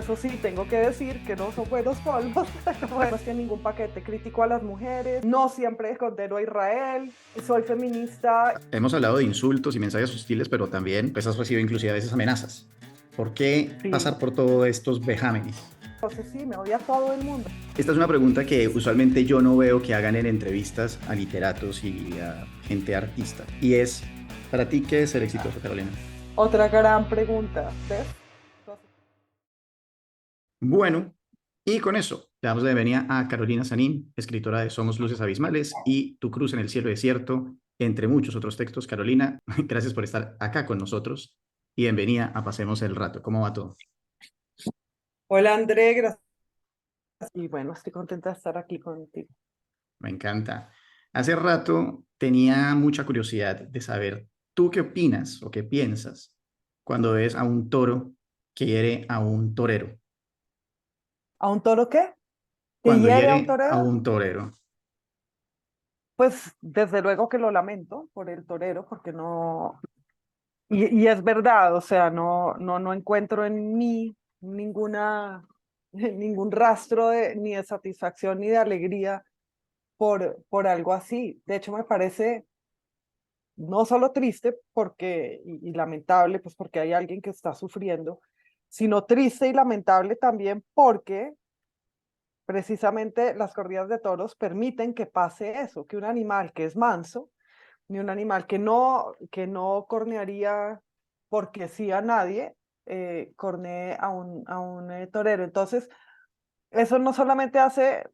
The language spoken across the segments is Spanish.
Eso sí, tengo que decir que no son buenos polvos, no es que ningún paquete crítico a las mujeres, no siempre condeno a Israel, soy feminista. Hemos hablado de insultos y mensajes hostiles, pero también pues, has recibido inclusive a veces amenazas. ¿Por qué Sí, pasar por todos estos vejámenes? entonces sí, me odia todo el mundo. Esta es una pregunta que usualmente yo no veo que hagan en entrevistas a literatos y a gente artista. Y es, ¿para ti qué es ser exitoso, Carolina? Otra gran pregunta, ¿ves? Bueno, y con eso le damos la bienvenida a Carolina Sanín, escritora de Somos Luces Abismales y Tu Cruz en el Cielo Desierto, entre muchos otros textos. Carolina, gracias por estar acá con nosotros y bienvenida a Pasemos el Rato. ¿Cómo va todo? Hola André, gracias. Y bueno, estoy contenta de estar aquí contigo. Me encanta. Hace rato tenía mucha curiosidad de saber, ¿tú qué opinas o qué piensas cuando ves a un toro que hiere a un torero? ¿A un toro qué? ¿Que Cuando hiere a un hiere a torero? un torero. Pues desde luego que lo lamento por el torero, porque no, y es verdad, o sea, no encuentro en mí ninguna, ningún rastro de, ni de satisfacción ni de alegría por algo así. De hecho, me parece no solo triste porque, y lamentable, pues porque hay alguien que está sufriendo, sino triste y lamentable también porque precisamente las corridas de toros permiten que pase eso, que un animal que es manso, ni un animal que no cornearía porque sí a nadie, cornee a un torero. Entonces, eso no solamente hace,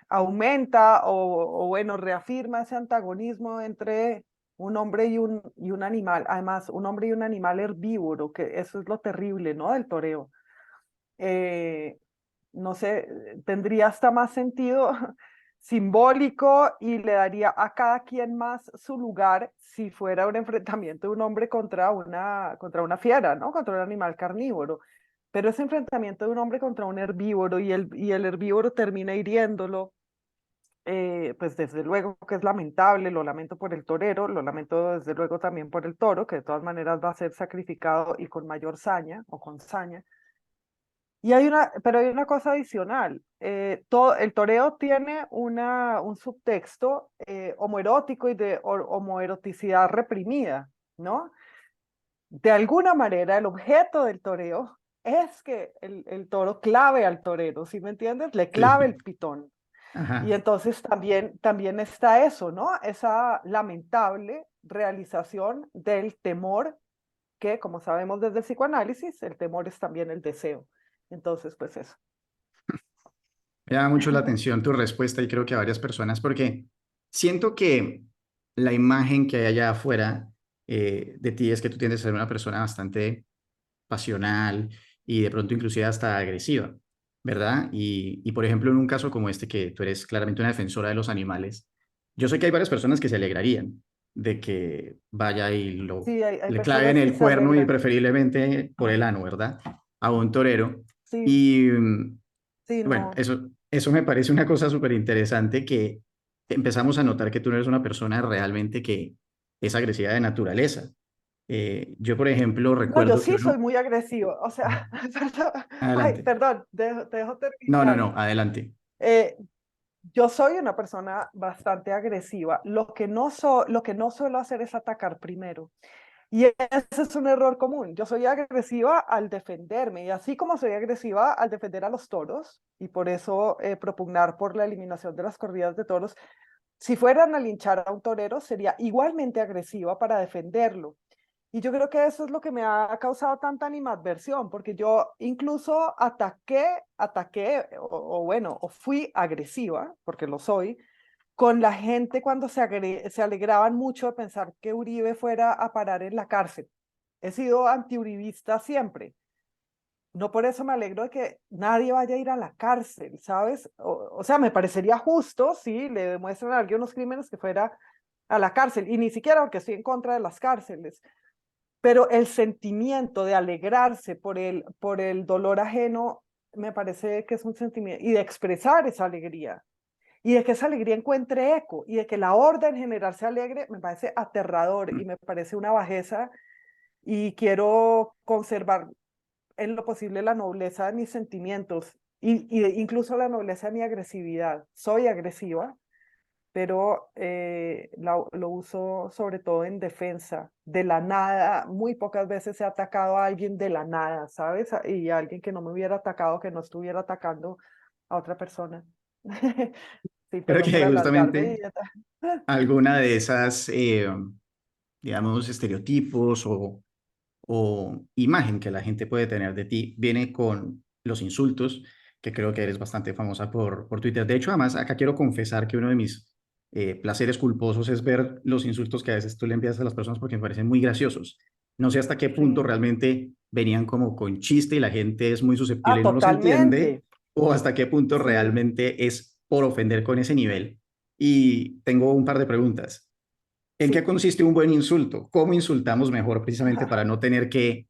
aumenta o bueno, reafirma ese antagonismo entre un hombre y un animal. Además, un hombre y un animal herbívoro, que eso es lo terrible, ¿no? Del toreo. Eh, no sé, tendría hasta más sentido simbólico y le daría a cada quien más su lugar si fuera un enfrentamiento de un hombre contra una fiera, ¿no? Contra un animal carnívoro. Pero ese enfrentamiento de un hombre contra un herbívoro y el herbívoro termina hiriéndolo, pues desde luego que es lamentable, lo lamento por el torero, lo lamento desde luego también por el toro, que de todas maneras va a ser sacrificado y con mayor saña o con saña. Y hay pero hay una cosa adicional. Todo, el toreo tiene un subtexto homoerótico y de homoeroticidad reprimida, ¿no? De alguna manera, el objeto del toreo es que el toro clave al torero, ¿sí me entiendes? Le clave el Sí. pitón. Y Ajá. entonces también está eso, ¿no? Esa lamentable realización del temor que, como sabemos desde el psicoanálisis, el temor es también el deseo. Entonces, pues eso. Me llama mucho la atención tu respuesta y creo que a varias personas, porque siento que la imagen que hay allá afuera de ti es que tú tiendes a ser una persona bastante pasional y de pronto inclusive hasta agresiva, ¿verdad? Y por ejemplo, en un caso como este, que tú eres claramente una defensora de los animales, yo sé que hay varias personas que se alegrarían de que vaya y Sí, hay le claven personas que el se cuerno y alegran. preferiblemente por el ano, ¿verdad? A un torero. Sí, Y sí, bueno, no. eso me parece una cosa súper interesante que empezamos a notar que tú no eres una persona realmente que es agresiva de naturaleza. Yo, por ejemplo, No, yo recuerdo que sí soy uno... muy agresivo. O sea, perdón, ay, Adelante. perdón, te dejo No, no, terminar. no, adelante. Eh, yo soy una persona bastante agresiva. Lo que no suelo hacer es atacar primero. Y ese es un error común. Yo soy agresiva al defenderme y así como soy agresiva al defender a los toros y por eso propugnar por la eliminación de las corridas de toros, si fueran a linchar a un torero sería igualmente agresiva para defenderlo. Y yo creo que eso es lo que me ha causado tanta animadversión, porque yo incluso o bueno, o fui agresiva, porque lo soy, con la gente cuando se alegraban mucho de pensar que Uribe fuera a parar en la cárcel. He sido antiuribista siempre. No por eso me alegro de que nadie vaya a ir a la cárcel, ¿sabes? O sea, me parecería justo si le demuestran a alguien unos crímenes que fuera a la cárcel, y ni siquiera porque estoy en contra de las cárceles, pero el sentimiento de alegrarse por el dolor ajeno me parece que es un sentimiento, y de expresar esa alegría, y de que esa alegría encuentre eco, y de que la horda en general se alegre, me parece aterrador y me parece una bajeza, y quiero conservar en lo posible la nobleza de mis sentimientos incluso la nobleza de mi agresividad. Soy agresiva, pero lo uso sobre todo en defensa. De la nada, muy pocas veces he atacado a alguien de la nada, ¿sabes? Y a alguien que no me hubiera atacado, que no estuviera atacando a otra persona. Sí, Creo perdón por que alargarme. justamente alguna de esas, digamos, estereotipos o imagen que la gente puede tener de ti viene con los insultos, que creo que eres bastante famosa por Twitter. De hecho, además, acá quiero confesar que uno de mis placeres culposos es ver los insultos que a veces tú le envías a las personas porque me parecen muy graciosos. No sé hasta qué punto Sí. realmente venían como con chiste y la gente es muy susceptible Ah, y no los entiende, totalmente. o hasta qué punto Sí. realmente es por ofender con ese nivel. Y tengo un par de preguntas. ¿En qué Sí. consiste un buen insulto? ¿Cómo insultamos mejor precisamente para no tener que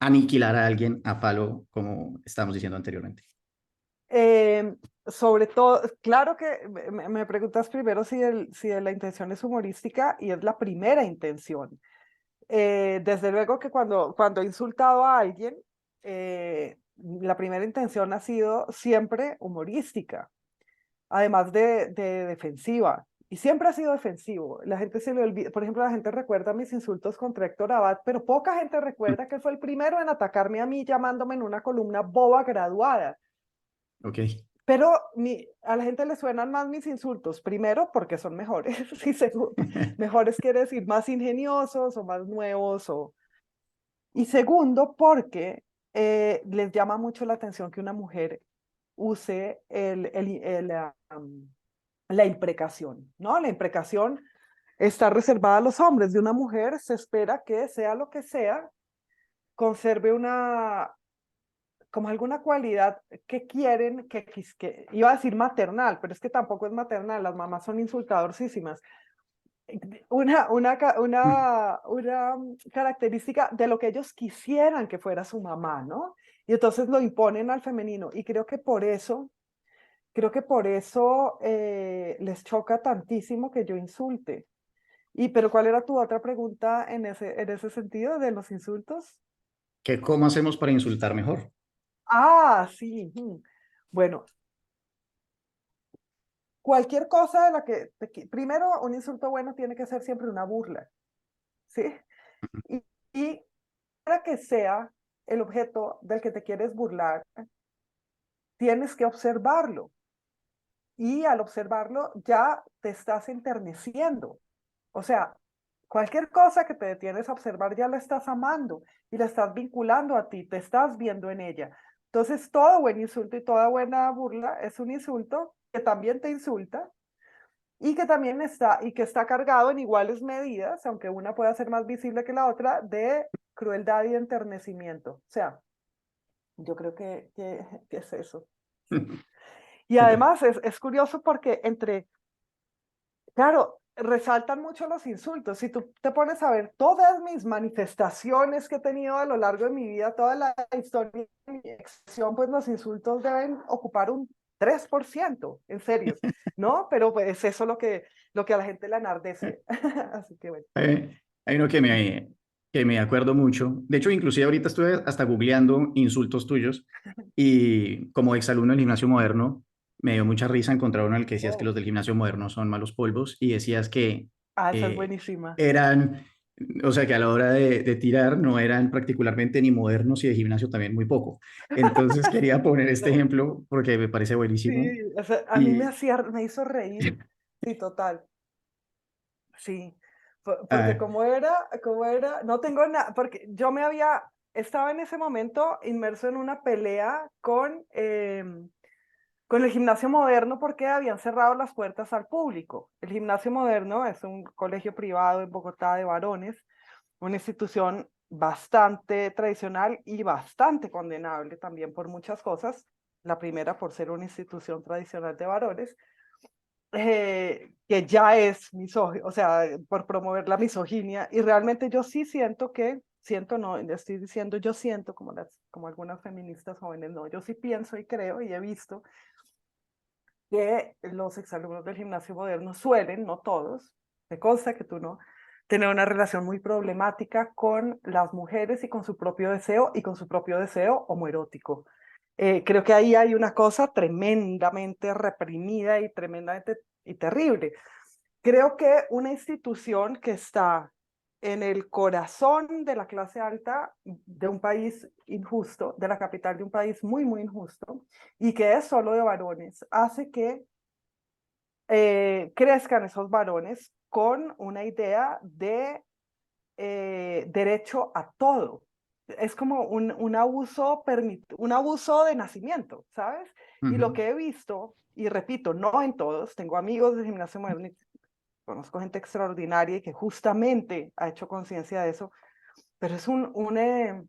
aniquilar a alguien a palo, como estábamos diciendo anteriormente? Eh, Sobre todo, claro que me preguntas primero si la intención es humorística y es la primera intención. Desde luego que cuando he insultado a alguien, la primera intención ha sido siempre humorística, además de defensiva. Y siempre ha sido defensivo. La gente se le olvida, por ejemplo, la gente recuerda mis insultos contra Héctor Abad, pero poca gente recuerda que fue el primero en atacarme a mí llamándome en una columna boba graduada. Ok. Pero a la gente le suenan más mis insultos, primero porque son mejores, y segundo, mejores quiere decir más ingeniosos o más nuevos, y segundo porque les llama mucho la atención que una mujer use la imprecación, ¿no? La imprecación está reservada a los hombres. De una mujer se espera que sea lo que sea, conserve como alguna cualidad que quieren, que iba a decir maternal, pero es que tampoco es maternal, las mamás son insultadorísimas. Una característica de lo que ellos quisieran que fuera su mamá, ¿no? Y entonces lo imponen al femenino. Y creo que por eso les choca tantísimo que yo insulte. Pero ¿cuál era tu otra pregunta en ese sentido de los insultos? ¿Qué, cómo hacemos para insultar mejor? Ah, sí. Bueno, cualquier cosa de la primero, un insulto bueno tiene que ser siempre una burla, ¿sí? Y para que sea el objeto del que te quieres burlar, tienes que observarlo. Y al observarlo ya te estás enterneciendo. O sea, cualquier cosa que te detienes a observar ya la estás amando y la estás vinculando a ti, te estás viendo en ella. Entonces, todo buen insulto y toda buena burla es un insulto que también te insulta y que está cargado en iguales medidas, aunque una pueda ser más visible que la otra, de crueldad y enternecimiento. O sea, yo creo que es eso. Sí. Y Súper. además es curioso porque claro, resaltan mucho los insultos. Si tú te pones a ver todas mis manifestaciones que he tenido a lo largo de mi vida, toda la historia de mi expresión, pues los insultos deben ocupar un 3%, en serio, ¿no? Pero pues es eso lo que a la gente le enardece. Así que bueno. Hay uno que me acuerdo mucho. De hecho, inclusive ahorita estuve hasta googleando insultos tuyos y como exalumno del gimnasio moderno, me dio mucha risa encontrar uno en el que decías que Oh, los del gimnasio moderno son malos polvos y decías que esa es eh, buenísima. eran, o sea, que a la hora de tirar no eran particularmente ni modernos y de gimnasio también muy poco. Entonces quería poner este No, ejemplo porque me parece buenísimo. sí, o sea, a mí Y me hizo reír. Sí, total. Sí, porque ah, como era, no tengo nada, porque estaba en ese momento inmerso en una pelea con el gimnasio moderno porque habían cerrado las puertas al público. El gimnasio moderno es un colegio privado en Bogotá de varones, una institución bastante tradicional y bastante condenable también por muchas cosas. La primera por ser una institución tradicional de varones que ya es misógino, o sea, por promover la misoginia, y realmente yo sí siento, no, le estoy diciendo, yo siento como algunas feministas jóvenes, no, yo sí pienso y creo y he visto que los exalumnos del gimnasio moderno suelen, no todos, me consta que tú no, tener una relación muy problemática con las mujeres y con su propio deseo y con su propio deseo homoerótico. Creo que ahí hay una cosa tremendamente reprimida y tremendamente y terrible. Creo que una institución que está en el corazón de la clase alta de un país injusto, de la capital de un país muy, muy injusto, y que es solo de varones, hace que crezcan esos varones con una idea de derecho a todo. Es como un abuso, un abuso de nacimiento, ¿sabes? Y lo Ujú. que he visto, y repito, no en todos, tengo amigos de gimnasio moderno, conozco gente extraordinaria y que justamente ha hecho conciencia de eso, pero es un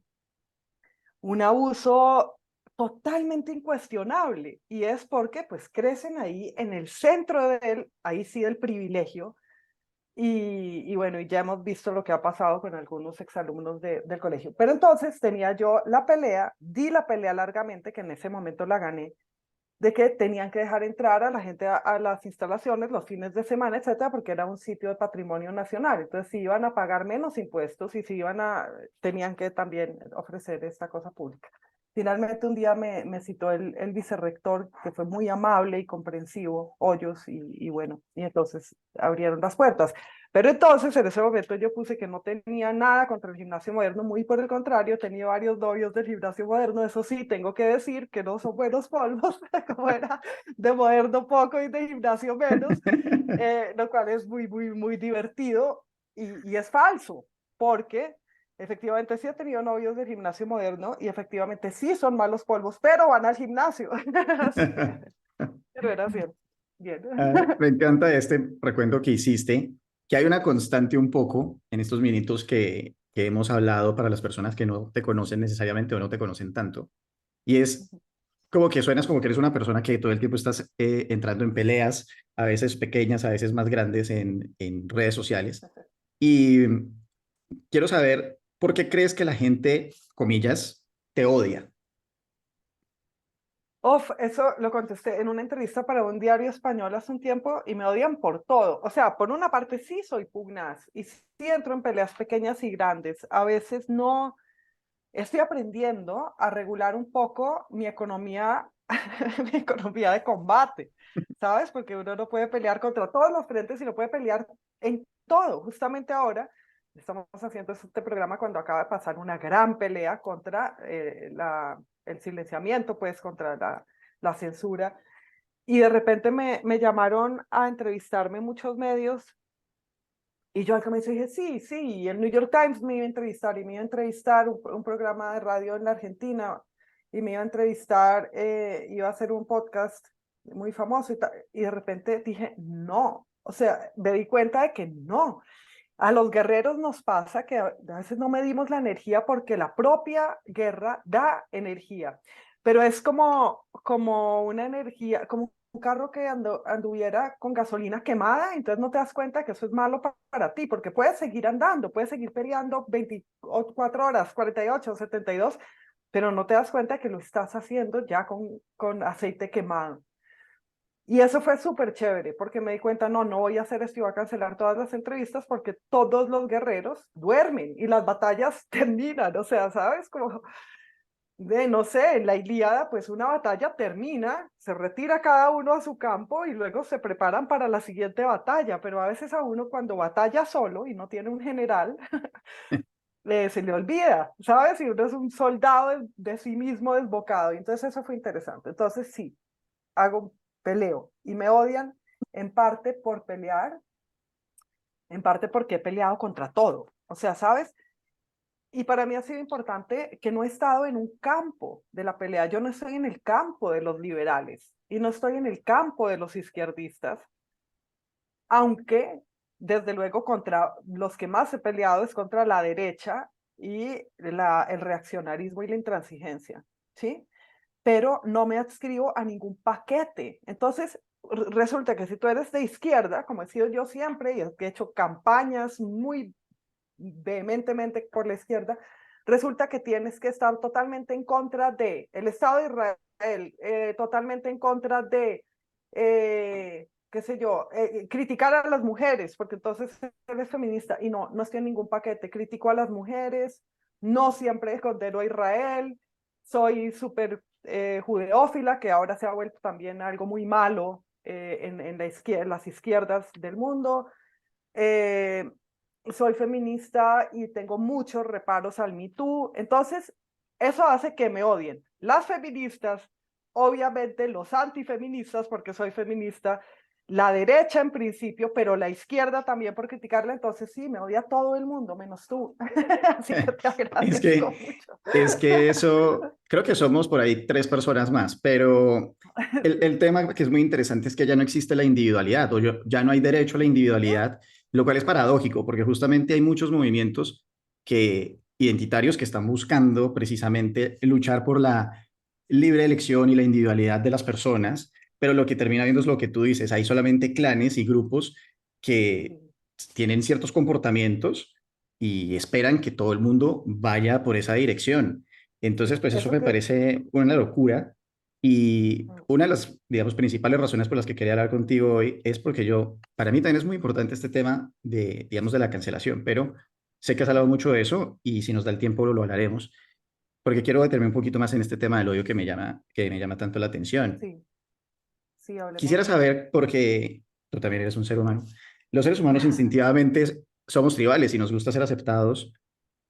abuso totalmente incuestionable y es porque pues crecen ahí en el centro del, ahí sí del privilegio y bueno, y ya hemos visto lo que ha pasado con algunos exalumnos del colegio. Pero entonces tenía yo la pelea, di la pelea largamente, que en ese momento la gané, de que tenían que dejar entrar a la gente a las instalaciones los fines de semana, etcétera, porque era un sitio de patrimonio nacional. Entonces, si iban a pagar menos impuestos y si iban tenían que también ofrecer esta cosa pública. Finalmente, un día me citó el vicerrector, que fue muy amable y comprensivo, Hoyos, y bueno, y entonces abrieron las puertas. Pero entonces, en ese momento yo puse que no tenía nada contra el gimnasio moderno, muy por el contrario, tenía varios novios del gimnasio moderno, eso sí, tengo que decir que no son buenos polvos, como era de moderno poco y de gimnasio menos, lo cual es muy, muy, muy divertido y es falso, porque efectivamente sí he tenido novios del gimnasio moderno y efectivamente sí son malos polvos, pero van al gimnasio. Así que, pero era cierto. Bien. Me encanta este recuento que hiciste, que hay una constante un poco en estos minutos que hemos hablado para las personas que no te conocen necesariamente o no te conocen tanto, y es como que suenas como que eres una persona que todo el tiempo estás entrando en peleas, a veces pequeñas, a veces más grandes en redes sociales. Y quiero saber por qué crees que la gente, comillas, te odia. Uf, eso lo contesté en una entrevista para un diario español hace un tiempo y me odian por todo. O sea, por una parte sí soy pugnaz y sí entro en peleas pequeñas y grandes. A veces no estoy aprendiendo a regular un poco mi economía, mi economía de combate, ¿sabes? Porque uno no puede pelear contra todos los frentes y no puede pelear en todo. Justamente ahora estamos haciendo este programa cuando acaba de pasar una gran pelea contra el silenciamiento, pues contra la censura. Y de repente me llamaron a entrevistarme en muchos medios y yo al comienzo dije, sí, sí, y el New York Times me iba a entrevistar y me iba a entrevistar un programa de radio en la Argentina y me iba a entrevistar, iba a hacer un podcast muy famoso y de repente dije, no, o sea, me di cuenta de que no. A los guerreros nos pasa que a veces no medimos la energía porque la propia guerra da energía, pero es como una energía, como un carro que anduviera con gasolina quemada, entonces no te das cuenta que eso es malo para ti, porque puedes seguir andando, puedes seguir peleando 24 horas, 48, 72, pero no te das cuenta que lo estás haciendo ya con aceite quemado. Y eso fue súper chévere porque me di cuenta, no, no voy a hacer esto y voy a cancelar todas las entrevistas porque todos los guerreros duermen y las batallas terminan, o sea, ¿sabes? Como de, no sé, en la Ilíada, pues una batalla termina, se retira cada uno a su campo y luego se preparan para la siguiente batalla, pero a veces a uno cuando batalla solo y no tiene un general, se le olvida, ¿sabes? Y uno es un soldado de sí mismo desbocado, y entonces eso fue interesante. Entonces sí, hago, peleo y me odian en parte por pelear, en parte porque he peleado contra todo. O sea, ¿sabes? Y para mí ha sido importante que no he estado en un campo de la pelea. Yo no estoy en el campo de los liberales y no estoy en el campo de los izquierdistas, aunque desde luego contra los que más he peleado es contra la derecha y el reaccionarismo y la intransigencia, ¿sí? Pero no me adscribo a ningún paquete. Entonces, resulta que si tú eres de izquierda, como he sido yo siempre, y he hecho campañas muy vehementemente por la izquierda, resulta que tienes que estar totalmente en contra de el Estado de Israel, totalmente en contra de qué sé yo, criticar a las mujeres, porque entonces eres feminista. Y no, no estoy en ningún paquete. Critico a las mujeres, no siempre condeno a Israel, soy súper judeófila, que ahora se ha vuelto también algo muy malo en la las izquierdas del mundo. Eh, Soy feminista y tengo muchos reparos al Me Too. Entonces, eso hace que me odien las feministas, obviamente los antifeministas, porque soy feminista, la derecha en principio, pero la izquierda también por criticarla. Entonces, sí, me odia todo el mundo, menos tú. Así que te Es agradezco que, mucho. es que eso, creo que somos por ahí tres personas más, pero el tema que es muy interesante es que ya no existe la individualidad o ya no hay derecho a la individualidad, lo cual es paradójico porque justamente hay muchos movimientos identitarios que están buscando precisamente luchar por la libre elección y la individualidad de las personas, pero lo que termina viendo es lo que tú dices, hay solamente clanes y grupos que tienen ciertos comportamientos y esperan que todo el mundo vaya por esa dirección. Entonces, pues eso Eso me que... parece una locura y una de las, digamos, principales razones por las que quería hablar contigo hoy es porque para mí también es muy importante este tema de, digamos, de la cancelación, pero sé que has hablado mucho de eso y si nos da el tiempo lo hablaremos, porque quiero detenerme un poquito más en este tema del odio que me llama tanto la atención. Sí, sí, hablemos Quisiera de eso. saber, porque tú también eres un ser humano, los seres humanos instintivamente somos tribales y nos gusta ser aceptados.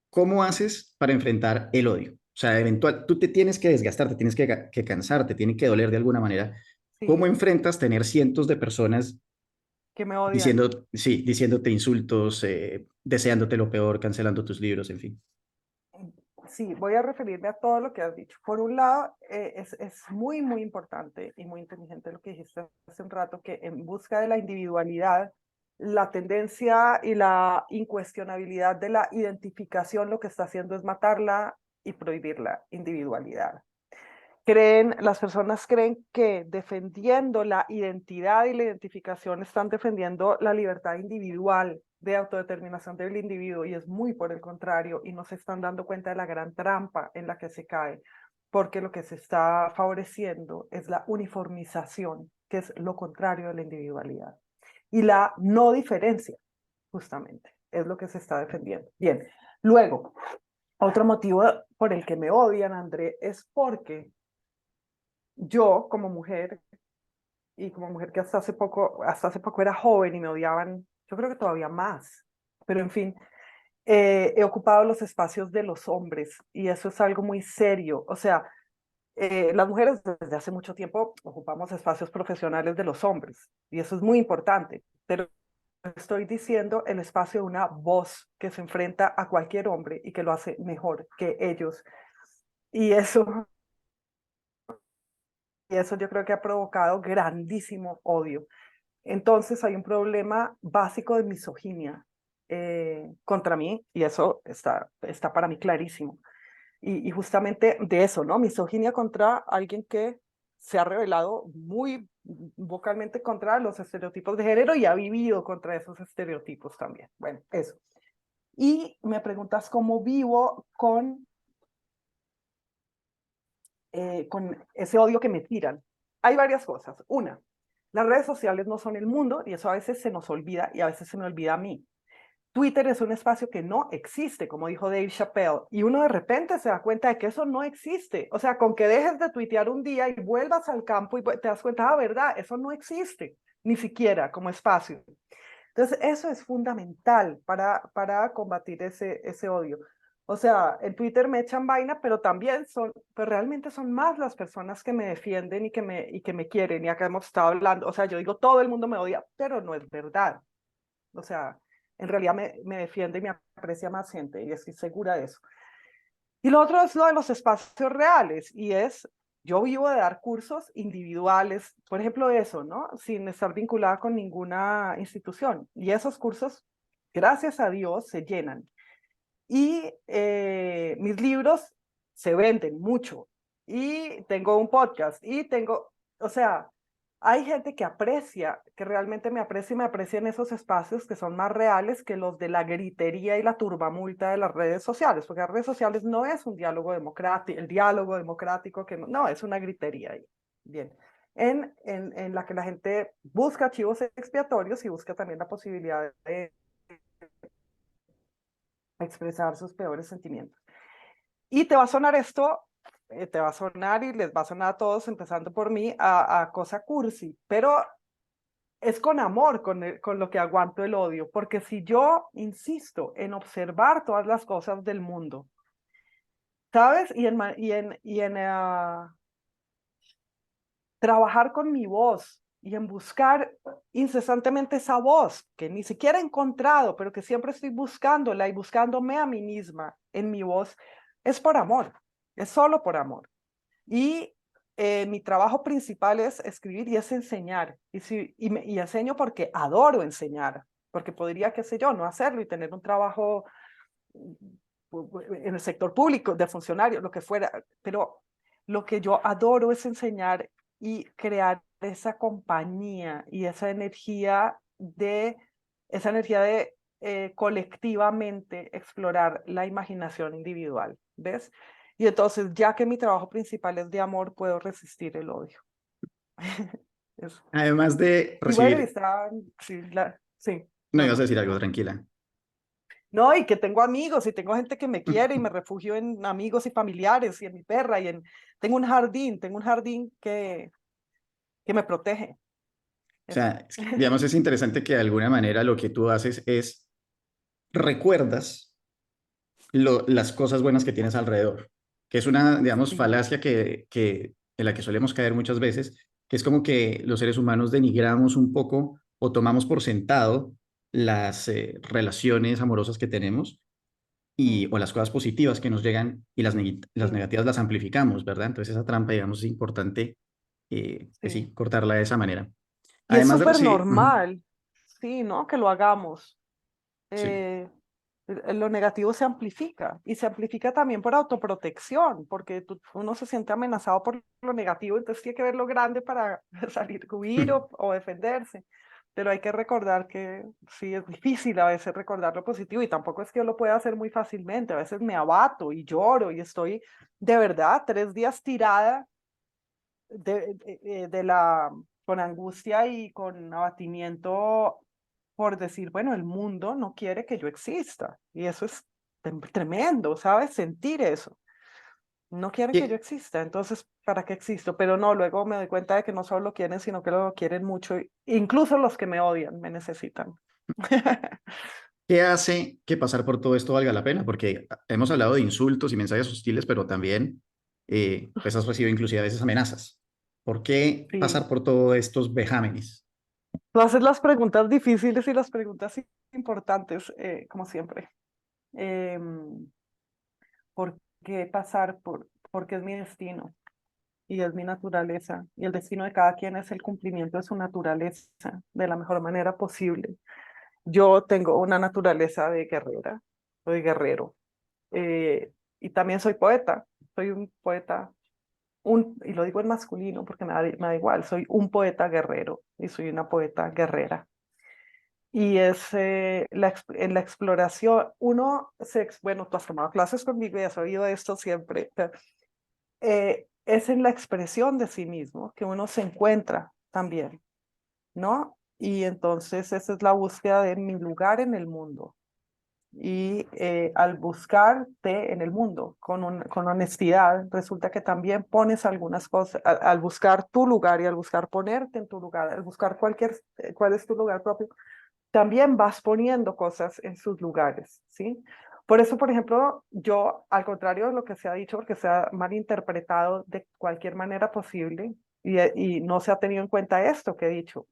¿Cómo haces para enfrentar el odio? O sea, tú te tienes que desgastar, te tienes que cansar, te tiene que doler de alguna manera. ¿Cómo Sí, enfrentas tener cientos de personas que me odian. sí, diciéndote insultos, deseándote lo peor, cancelando tus libros, en fin? Sí, voy a referirme a todo lo que has dicho. Por un lado, es muy, muy importante y muy inteligente lo que dijiste hace un rato, que en busca de la individualidad, la tendencia y la incuestionabilidad de la identificación lo que está haciendo es matarla y prohibir la individualidad. Las personas creen que defendiendo la identidad y la identificación están defendiendo la libertad individual de autodeterminación del individuo y es muy por el contrario y no se están dando cuenta de la gran trampa en la que se cae, porque lo que se está favoreciendo es la uniformización, que es lo contrario de la individualidad, y la no diferencia, justamente, es lo que se está defendiendo. Bien, luego, otro motivo por el que me odian, André, es porque yo como mujer, y como mujer que hasta hace poco era joven y me odiaban, yo creo que todavía más, pero en fin, he ocupado los espacios de los hombres y eso es algo muy serio. O sea, las mujeres desde hace mucho tiempo ocupamos espacios profesionales de los hombres y eso es muy importante, pero estoy diciendo el espacio de una voz que se enfrenta a cualquier hombre y que lo hace mejor que ellos. Y eso yo creo que ha provocado grandísimo odio. Entonces hay un problema básico de misoginia contra mí y eso está para mí clarísimo. Y justamente de eso, ¿no? Misoginia contra alguien que se ha revelado muy vocalmente contra los estereotipos de género y ha vivido contra esos estereotipos también. Bueno, eso. Y me preguntas cómo vivo con ese odio que me tiran. Hay varias cosas. Una, las redes sociales no son el mundo y eso a veces se nos olvida y a veces se me olvida a mí. Twitter es un espacio que no existe, como dijo Dave Chappelle, y uno de repente se da cuenta de que eso no existe. O sea, con que dejes de tuitear un día y vuelvas al campo y te das cuenta, ah, verdad, eso no existe, ni siquiera como espacio. Entonces, eso es fundamental para combatir ese odio. O sea, en Twitter me echan vaina, pero también pues realmente son más las personas que me defienden y que me quieren. Y acá hemos estado hablando, o sea, yo digo, todo el mundo me odia, pero no es verdad. O sea, en realidad me defiende y me aprecia más gente y estoy segura de eso. Y lo otro es lo de los espacios reales y yo vivo de dar cursos individuales, por ejemplo eso, ¿no? Sin estar vinculada con ninguna institución. Y esos cursos, gracias a Dios, se llenan. Y mis libros se venden mucho. Y tengo un podcast y o sea, hay gente que aprecia, que realmente me aprecia y me aprecia en esos espacios que son más reales que los de la gritería y la turbamulta de las redes sociales, porque las redes sociales no es un diálogo democrático, el diálogo democrático que no, es una gritería ahí. Bien. en la que la gente busca chivos expiatorios y busca también la posibilidad de expresar sus peores sentimientos. Y te va a sonar esto, te va a sonar y les va a sonar a todos, empezando por mí, a cosa cursi, pero es con amor con lo que aguanto el odio, porque si yo insisto en observar todas las cosas del mundo, ¿sabes? Y en trabajar con mi voz y en buscar incesantemente esa voz que ni siquiera he encontrado, pero que siempre estoy buscándola y buscándome a mí misma en mi voz, es por amor, es solo por amor. Y mi trabajo principal es escribir y es enseñar. Y enseño porque adoro enseñar, porque podría, qué sé yo, no hacerlo y tener un trabajo en el sector público, de funcionario, lo que fuera, pero lo que yo adoro es enseñar y crear esa compañía y esa energía de colectivamente explorar la imaginación individual, ¿ves? Y entonces, ya que mi trabajo principal es de amor, puedo resistir el odio. Eso. Además de Y bueno, y recibir, está, sí, sí, no no, ibas a no, decir algo, no. tranquila. No, y que tengo amigos y tengo gente que me quiere y me refugio en amigos y familiares y en mi perra tengo un jardín que me protege. O Eso. sea, digamos, es interesante que de alguna manera lo que tú haces es recuerdas las cosas buenas que tienes alrededor, que es una, digamos, Sí, falacia en la que solemos caer muchas veces, que es como que los seres humanos denigramos un poco o tomamos por sentado las relaciones amorosas que tenemos mm, o las cosas positivas que nos llegan y las sí, negativas las amplificamos, ¿verdad? Entonces esa trampa, digamos, es importante, que sí. sí, cortarla de esa manera. Y es Además de súper recibir, ujú, normal, sí, ¿no? Que lo hagamos. sí. Eh, lo negativo se amplifica y se amplifica también por autoprotección, porque uno se siente amenazado por lo negativo, entonces tiene que ver lo grande para salir, huir o defenderse. Pero hay que recordar que sí, es difícil a veces recordar lo positivo y tampoco es que yo lo pueda hacer muy fácilmente. A veces me abato y lloro y estoy de verdad 3 días tirada con angustia y con abatimiento por decir, bueno, el mundo no quiere que yo exista. Y eso es tremendo, ¿sabes? Sentir eso. No quieren que yo ¿Qué, exista, entonces, ¿para qué existo? Pero no, luego me doy cuenta de que no solo lo quieren, sino que lo quieren mucho. Incluso los que me odian me necesitan. qué hace que pasar por todo esto valga la pena? Porque hemos hablado de insultos y mensajes hostiles, pero también pues has recibido inclusive a veces amenazas. ¿Por qué Sí. pasar por todos estos vejámenes? Tú haces las preguntas difíciles y las preguntas importantes, como siempre. Em, ¿Por qué pasar porque es mi destino y es mi naturaleza? Y el destino de cada quien es el cumplimiento de su naturaleza de la mejor manera posible. Yo tengo una naturaleza de guerrera, soy guerrero. Y también soy un poeta, y lo digo en masculino porque me da igual, soy un poeta guerrero y soy una poeta guerrera. Y es en la exploración, bueno, tú has tomado clases conmigo y has oído esto siempre, pero, es en la expresión de sí mismo que uno se encuentra también, ¿no? Y entonces esa es la búsqueda de mi lugar en el mundo. Y al buscarte en el mundo con honestidad, resulta que también pones algunas cosas, al buscar tu lugar y al buscar ponerte en tu lugar, al buscar cuál es tu lugar propio, también vas poniendo cosas en sus lugares, ¿sí? Por eso, por ejemplo, yo, al contrario de lo que se ha dicho, porque se ha malinterpretado de cualquier manera posible y no se ha tenido en cuenta esto que he dicho,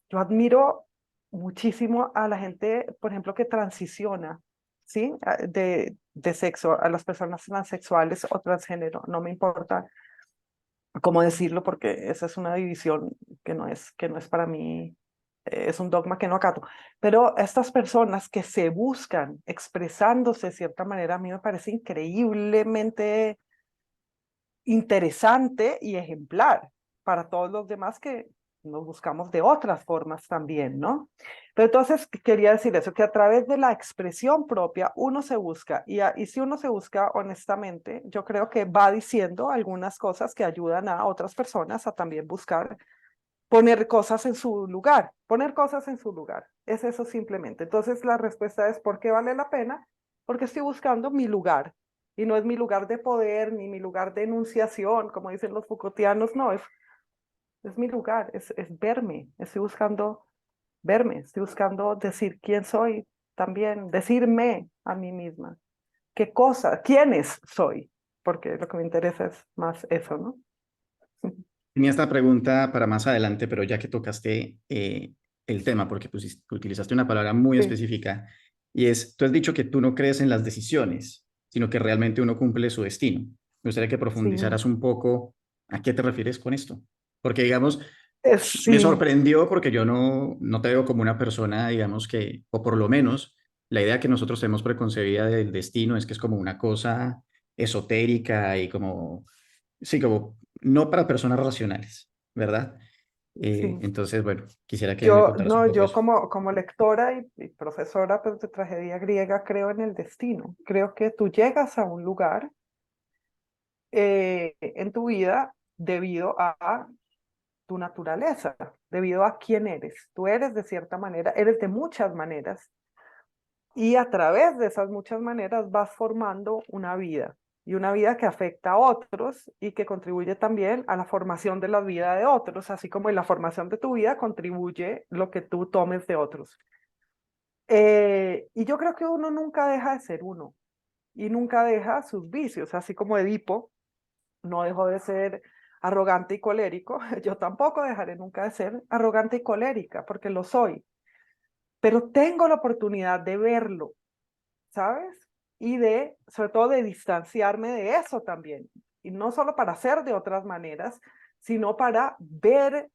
yo admiro muchísimo a la gente, por ejemplo, que transiciona, ¿sí? De sexo, a las personas transexuales o transgénero, no me importa cómo decirlo porque esa es una división que no es para mí, es un dogma que no acato. Pero estas personas que se buscan expresándose de cierta manera, a mí me parece increíblemente interesante y ejemplar para todos los demás que nos buscamos de otras formas también, ¿no? Pero entonces quería decir eso, que a través de la expresión propia uno se busca y si uno se busca honestamente, yo creo que va diciendo algunas cosas que ayudan a otras personas a también buscar poner cosas en su lugar, poner cosas en su lugar. Es eso simplemente. Entonces la respuesta es ¿por qué vale la pena? Porque estoy buscando mi lugar y no es mi lugar de poder ni mi lugar de enunciación, como dicen los Foucaultianos, no, es mi lugar, es verme, estoy buscando verme, estoy buscando decir quién soy también, decirme a mí misma, qué cosa, quiénes soy, porque lo que me interesa es más eso, ¿no? Tenía esta pregunta para más adelante, pero ya que tocaste el tema, porque utilizaste una palabra muy Sí, específica, y es, tú has dicho que tú no crees en las decisiones, sino que realmente uno cumple su destino. Me gustaría que sí, profundizaras un poco a qué te refieres con esto. Porque, digamos, me sí, sorprendió porque yo no te veo como una persona, digamos que, o por lo menos, la idea que nosotros tenemos preconcebida del destino es que es como una cosa esotérica y como, sí, como no para personas racionales, ¿verdad? sí. Entonces, bueno, quisiera que me Yo, contaras un no, poco yo eso. como lectora y profesora pues, de tragedia griega creo en el destino. Creo que tú llegas a un lugar en tu vida debido a tu naturaleza, debido a quién eres. Tú eres de cierta manera, eres de muchas maneras y a través de esas muchas maneras vas formando una vida y una vida que afecta a otros y que contribuye también a la formación de la vida de otros, así como en la formación de tu vida contribuye lo que tú tomes de otros. Y yo creo que uno nunca deja de ser uno y nunca deja sus vicios, así como Edipo no dejó de ser arrogante y colérico, yo tampoco dejaré nunca de ser arrogante y colérica, porque lo soy, pero tengo la oportunidad de verlo, ¿sabes? Y de, sobre todo, de distanciarme de eso también. Y no solo para hacer de otras maneras, sino para ver,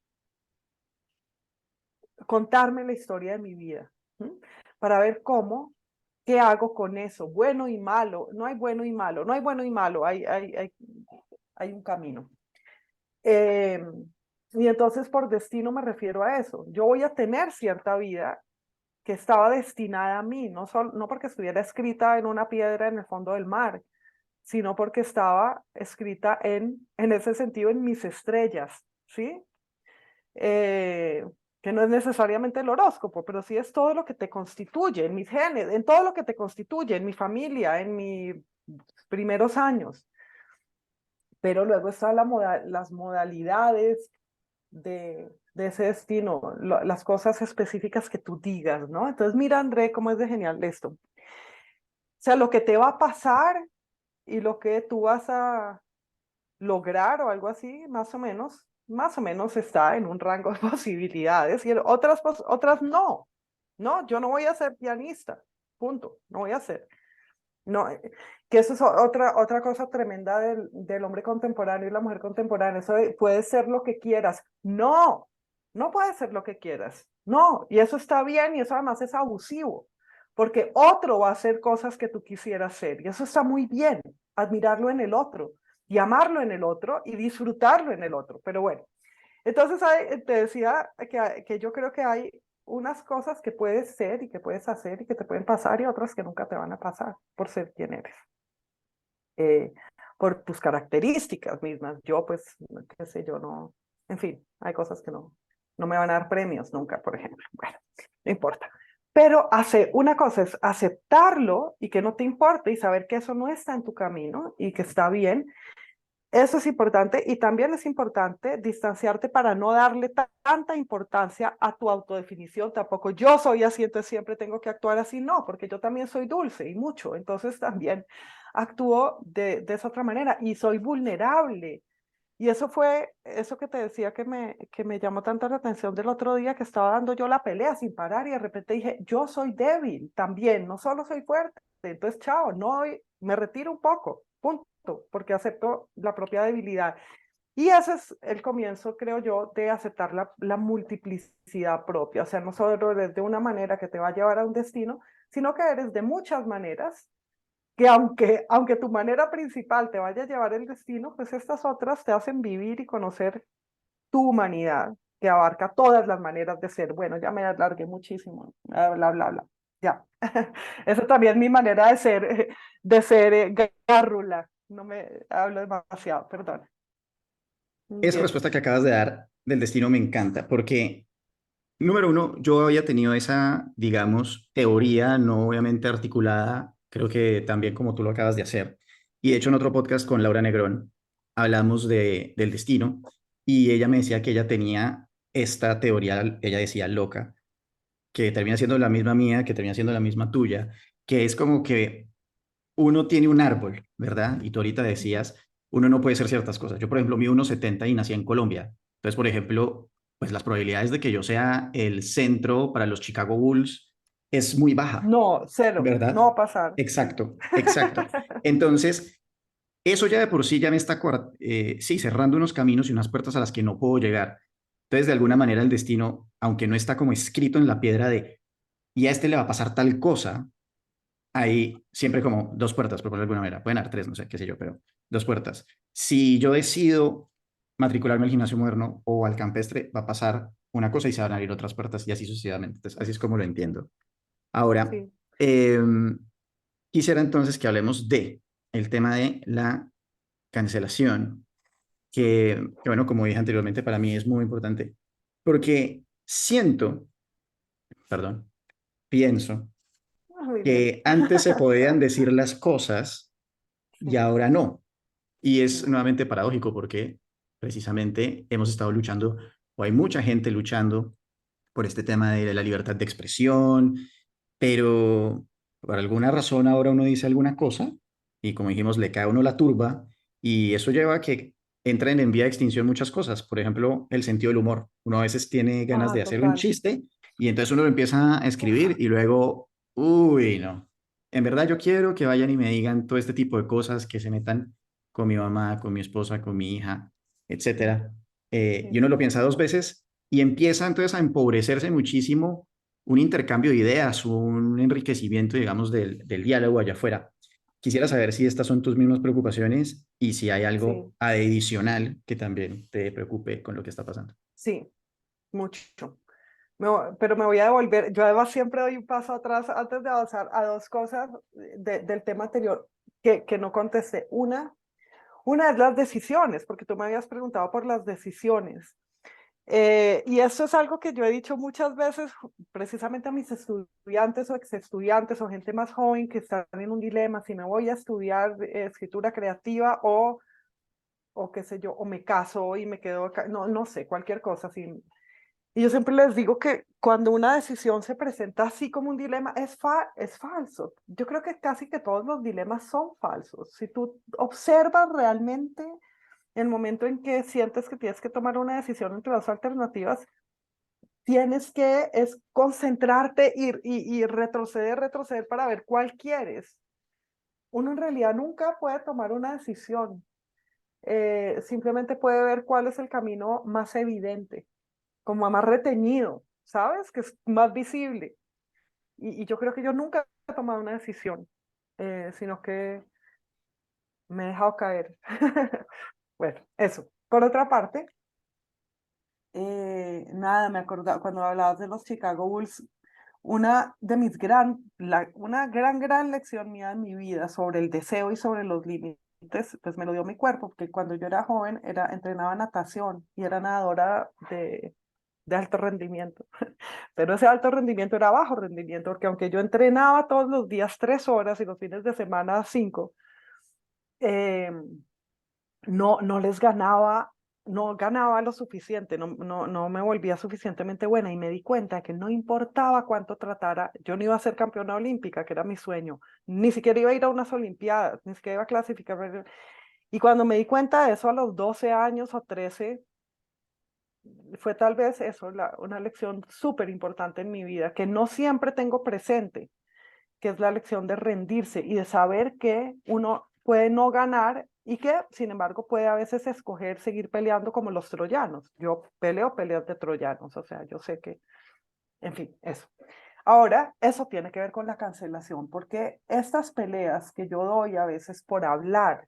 contarme la historia de mi vida, ¿sí? Para ver cómo, qué hago con eso, bueno y malo. No hay bueno y malo, no hay bueno y malo, hay un camino. Eh, y entonces por destino me refiero a eso. Yo voy a tener cierta vida que estaba destinada a mí, no porque estuviera escrita en una piedra en el fondo del mar, sino porque estaba escrita en ese sentido en mis estrellas, ¿sí? Eh, que no es necesariamente el horóscopo, pero sí es todo lo que te constituye, en mis genes, en todo lo que te constituye, en mi familia, en mis primeros años. Pero luego están las modalidades de ese destino, las cosas específicas que tú digas, ¿no? Entonces, mira, André, cómo es de genial esto. O sea, lo que te va a pasar y lo que tú vas a lograr o algo así, más o menos está en un rango de posibilidades y otras no. No, yo no voy a ser pianista, punto, no voy a ser. No, que eso es otra cosa tremenda del hombre contemporáneo y la mujer contemporánea. Eso puede ser lo que quieras. No, no puede ser lo que quieras. No, y eso está bien y eso además es abusivo, porque otro va a hacer cosas que tú quisieras hacer y eso está muy bien, admirarlo en el otro y amarlo en el otro y disfrutarlo en el otro. Pero bueno, entonces te decía que yo creo que hay unas cosas que puedes ser y que puedes hacer y que te pueden pasar y otras que nunca te van a pasar por ser quien eres, eh, por tus características mismas. Yo, pues, qué sé yo, no, en fin, hay cosas que no me van a dar premios nunca, por ejemplo. Bueno, no importa. Pero una cosa es aceptarlo y que no te importe y saber que eso no está en tu camino y que está bien, eso es importante y también es importante distanciarte para no darle tanta importancia a tu autodefinición. Tampoco yo soy así, entonces siempre tengo que actuar así. No, porque yo también soy dulce y mucho, entonces también actúo de esa otra manera y soy vulnerable. Y eso fue eso que te decía que me llamó tanto la atención del otro día que estaba dando yo la pelea sin parar y de repente dije, yo soy débil también, no solo soy fuerte. Entonces, chao, no, me retiro un poco, punto, porque acepto la propia debilidad. Y ese es el comienzo, creo yo, de aceptar la multiplicidad propia. O sea, no solo eres de una manera que te va a llevar a un destino, sino que eres de muchas maneras que aunque tu manera principal te vaya a llevar el destino, pues estas otras te hacen vivir y conocer tu humanidad que abarca todas las maneras de ser. Bueno, ya me alargué muchísimo, bla, bla, bla, bla. Ya. Esa también es mi manera de ser gárrula. No me hablo demasiado, perdón. Esa Bien. respuesta que acabas de dar del destino me encanta, porque número uno, yo había tenido esa, digamos, teoría no obviamente articulada, creo que también como tú lo acabas de hacer. Y de hecho en otro podcast con Laura Negrón hablamos del destino y ella me decía que ella tenía esta teoría, ella decía loca, que termina siendo la misma mía, que termina siendo la misma tuya, que es como que uno tiene un árbol, ¿verdad? Y tú ahorita Ujú. decías, uno no puede ser ciertas cosas. Yo, por ejemplo, mido 1,70 y nací en Colombia. Entonces, por ejemplo, pues las probabilidades de que yo sea el centro para los Chicago Bulls es muy baja, No, cero, no va ¿verdad? a pasar, sí. Exacto, exacto. Entonces, eso ya de por sí ya me está, sí, cerrando unos caminos y unas puertas a las que no puedo llegar. Entonces, de alguna manera, el destino, aunque no está como escrito en la piedra de, y a este le va a pasar tal cosa, hay siempre como dos puertas, por ponerlo de alguna manera. Pueden haber tres, no sé, qué sé yo, pero dos puertas. Si yo decido matricularme al gimnasio moderno o al campestre, va a pasar una cosa y se van a abrir otras puertas y así sucesivamente. Entonces, así es como lo entiendo. Ahora, Sí, eh, quisiera entonces que hablemos de el tema de la cancelación, bueno, como dije anteriormente, para mí es muy importante porque siento, perdón, pienso muy bien. que antes se podían decir las cosas y Sí, ahora no. Y es sí, nuevamente paradójico porque precisamente hemos estado luchando, o hay mucha gente luchando por este tema de la libertad de expresión, pero por alguna razón ahora uno dice alguna cosa y como dijimos, le cae a uno la turba y eso lleva a que entren en vía de extinción muchas cosas. Por ejemplo, el sentido del humor. Uno a veces tiene ganas ah, de hacer un total. chiste y entonces uno lo empieza a escribir Uf, y luego, uy, no. En verdad yo quiero que vayan y me digan todo este tipo de cosas, que se metan con mi mamá, con mi esposa, con mi hija, sí, etcétera. Y sí, uno lo piensa dos veces y empieza entonces a empobrecerse muchísimo un intercambio de ideas, un enriquecimiento, digamos, del diálogo allá afuera. Quisiera saber si estas son tus mismas preocupaciones y si hay algo sí, adicional que también te preocupe con lo que está pasando. sí, mucho. Pero me voy a devolver. Yo además siempre doy un paso atrás antes de avanzar a dos cosas del tema anterior que no contesté. Una es las decisiones, porque tú me habías preguntado por las decisiones. Y eso es algo que yo he dicho muchas veces precisamente a mis estudiantes o ex estudiantes o gente más joven que están en un dilema, si me voy a estudiar escritura creativa o qué sé yo, o me caso y me quedo acá, no, no sé, cualquier cosa. Así. Y yo siempre les digo que cuando una decisión se presenta así como un dilema, es falso. Yo creo que casi que todos los dilemas son falsos. Si tú observas realmente el momento en que sientes que tienes que tomar una decisión entre dos alternativas, tienes que es concentrarte y retroceder, retroceder para ver cuál quieres. Uno en realidad nunca puede tomar una decisión, simplemente puede ver cuál es el camino más evidente, como más retenido, ¿sabes? Que es más visible. Y yo creo que yo nunca he tomado una decisión, sino que me he dejado caer. Bueno, eso. Por otra parte, nada, me acordaba cuando hablabas de los Chicago Bulls, una gran lección mía en mi vida sobre el deseo y sobre los límites, pues me lo dio mi cuerpo, porque cuando yo era joven entrenaba natación y era nadadora de alto rendimiento. Pero ese alto rendimiento era bajo rendimiento, porque aunque yo entrenaba todos los días 3 horas y los fines de semana 5, eh, no les ganaba, no ganaba lo suficiente, no me volvía suficientemente buena y me di cuenta que no importaba cuánto tratara, yo no iba a ser campeona olímpica, que era mi sueño, ni siquiera iba a ir a unas olimpiadas, ni siquiera iba a clasificar. Y cuando me di cuenta de eso a los 12 años o 13, fue tal vez eso, una lección súper importante en mi vida, que no siempre tengo presente, que es la lección de rendirse y de saber que uno puede no ganar y que, sin embargo, puede a veces escoger seguir peleando como los troyanos. Yo peleo peleas de troyanos, o sea, yo sé que, en fin, eso. Ahora, eso tiene que ver con la cancelación, porque estas peleas que yo doy a veces por hablar,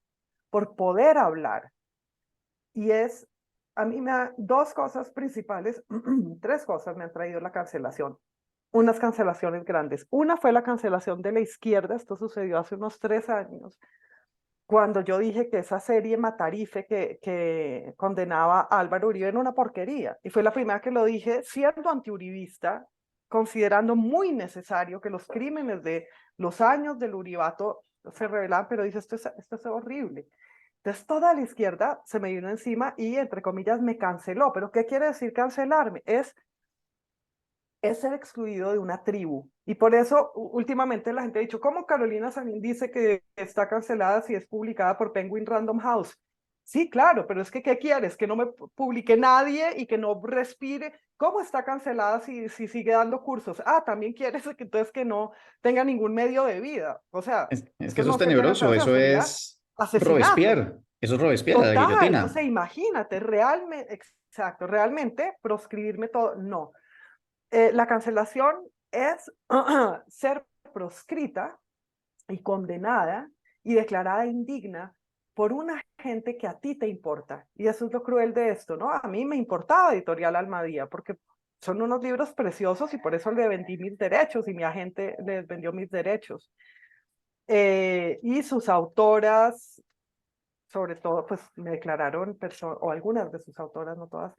por poder hablar, y es a mí me da dos cosas principales, tres cosas me han traído la cancelación. Unas cancelaciones grandes. Una fue la cancelación de la izquierda, esto sucedió hace unos 3 años, cuando yo dije que esa serie Matarife que condenaba a Álvaro Uribe era una porquería. Y fue la primera que lo dije siendo antiuribista, considerando muy necesario que los crímenes de los años del Uribato se revelaran, pero dije, esto es horrible. Entonces toda la izquierda se me vino encima y, entre comillas, me canceló. ¿Pero qué quiere decir cancelarme? Es ser excluido de una tribu. Y por eso últimamente la gente ha dicho, ¿cómo Carolina Sanín dice que está cancelada si es publicada por Penguin Random House? Sí, claro, pero es que ¿qué quieres? Que no me publique nadie y que no respire. ¿Cómo está cancelada si sigue dando cursos? Ah, también quieres que entonces que no tenga ningún medio de vida. O sea, Es que esto eso es no sería tenebroso, cancelación, eso sería es asesinato. Robespierre, eso es Robespierre, la Total, o guillotina. sea, imagínate, realmente, exacto, realmente proscribirme todo, no. La cancelación es ser proscrita y condenada y declarada indigna por una gente que a ti te importa. Y eso es lo cruel de esto, ¿no? A mí me importaba Editorial Almadía porque son unos libros preciosos y por eso le vendí mis derechos y mi agente les vendió mis derechos. Y sus autoras, sobre todo, pues me declararon, o algunas de sus autoras, no todas,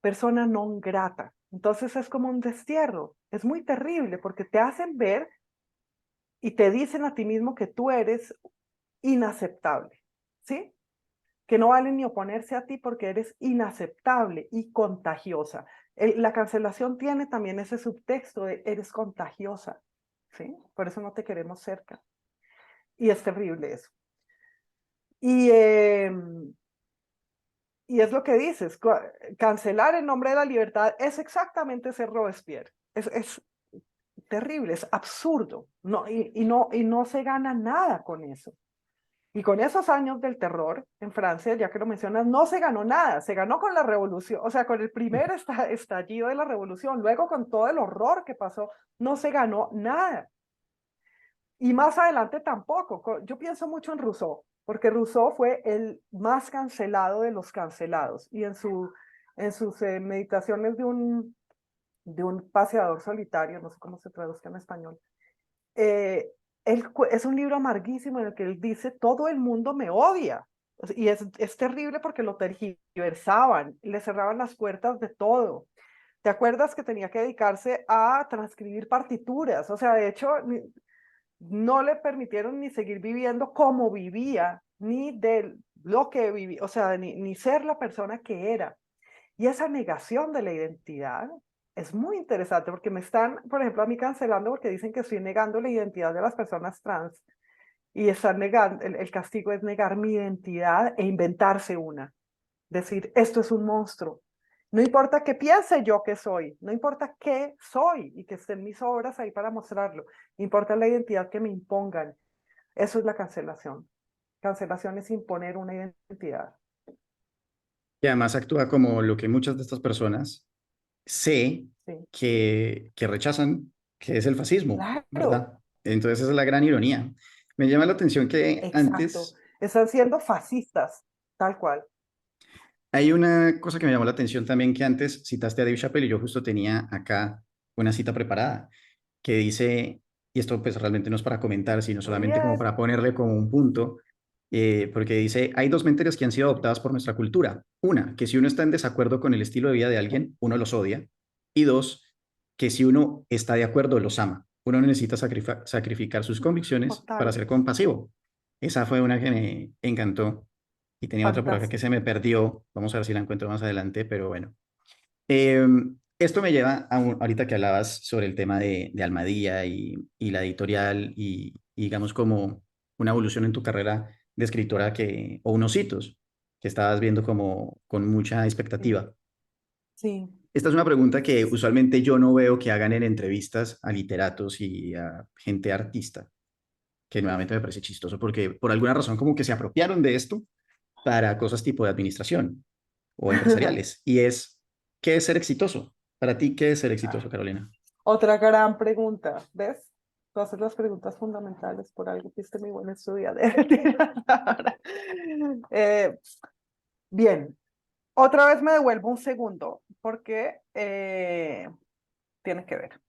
persona non grata. Entonces es como un destierro. Es muy terrible porque te hacen ver y te dicen a ti mismo que tú eres inaceptable, ¿sí? Que no vale ni oponerse a ti porque eres inaceptable y contagiosa. La cancelación tiene también ese subtexto de eres contagiosa, ¿sí? Por eso no te queremos cerca. Y es terrible eso. Y, eh, y es lo que dices, cancelar en nombre de la libertad es exactamente ser Robespierre. Es terrible, es absurdo. No, y no se gana nada con eso. Y con esos años del terror en Francia, ya que lo mencionas, no se ganó nada, se ganó con la revolución, o sea, con el primer estallido de la revolución, luego con todo el horror que pasó, no se ganó nada. Y más adelante tampoco. Yo pienso mucho en Rousseau, porque Rousseau fue el más cancelado de los cancelados. Y en sus meditaciones de un paseador solitario, no sé cómo se traduzca en español, eh, es un libro amarguísimo en el que él dice, todo el mundo me odia. Y es terrible porque lo tergiversaban, le cerraban las puertas de todo. ¿Te acuerdas que tenía que dedicarse a transcribir partituras? O sea, de hecho, no le permitieron ni seguir viviendo como vivía, ni de lo que vivía, o sea, ni ser la persona que era. Y esa negación de la identidad es muy interesante porque me están, por ejemplo, a mí cancelando porque dicen que estoy negando la identidad de las personas trans y están negando, el castigo es negar mi identidad e inventarse una. Decir, esto es un monstruo. No importa qué piense yo que soy, no importa qué soy y que estén mis obras ahí para mostrarlo, importa la identidad que me impongan. Eso es la cancelación. Cancelación es imponer una identidad. Y además actúa como lo que muchas de estas personas sé Sí. que rechazan, que es el fascismo, Claro, ¿verdad? Entonces esa es la gran ironía. Me llama la atención que exacto. antes Están siendo fascistas, tal cual. hay una cosa que me llamó la atención también, que antes citaste a Dave Chappelle y yo justo tenía acá una cita preparada que dice, y esto pues realmente no es para comentar, sino Muy solamente como bien. para ponerle como un punto, porque dice, hay dos mentiras que han sido adoptadas por nuestra cultura. Una, que si uno está en desacuerdo con el estilo de vida de alguien, uno los odia. Y dos, que si uno está de acuerdo, los ama. Uno no necesita sacrificar sus convicciones para Total. ser compasivo. Esa fue una que me encantó. Y tenía otra por acá que se Fantástico. me perdió. Vamos a ver si la encuentro más adelante, pero bueno. Esto me lleva a ahorita que hablabas sobre el tema de Almadía y la editorial y digamos como una evolución en tu carrera de escritora o unos hitos que estabas viendo como con mucha Sí. expectativa. Sí. Esta es una pregunta que usualmente yo no veo que hagan en entrevistas a literatos y a gente artista, que nuevamente me parece chistoso porque por alguna razón como que se apropiaron de esto para cosas tipo de administración o empresariales. Y es, ¿qué es ser exitoso? Para ti, ¿qué es ser exitoso, Carolina? Otra gran pregunta, ¿ves? Tú haces las preguntas fundamentales por algo que fuiste muy buena estudiante. Eh, bien, Otra vez me devuelvo un segundo porque tiene que ver.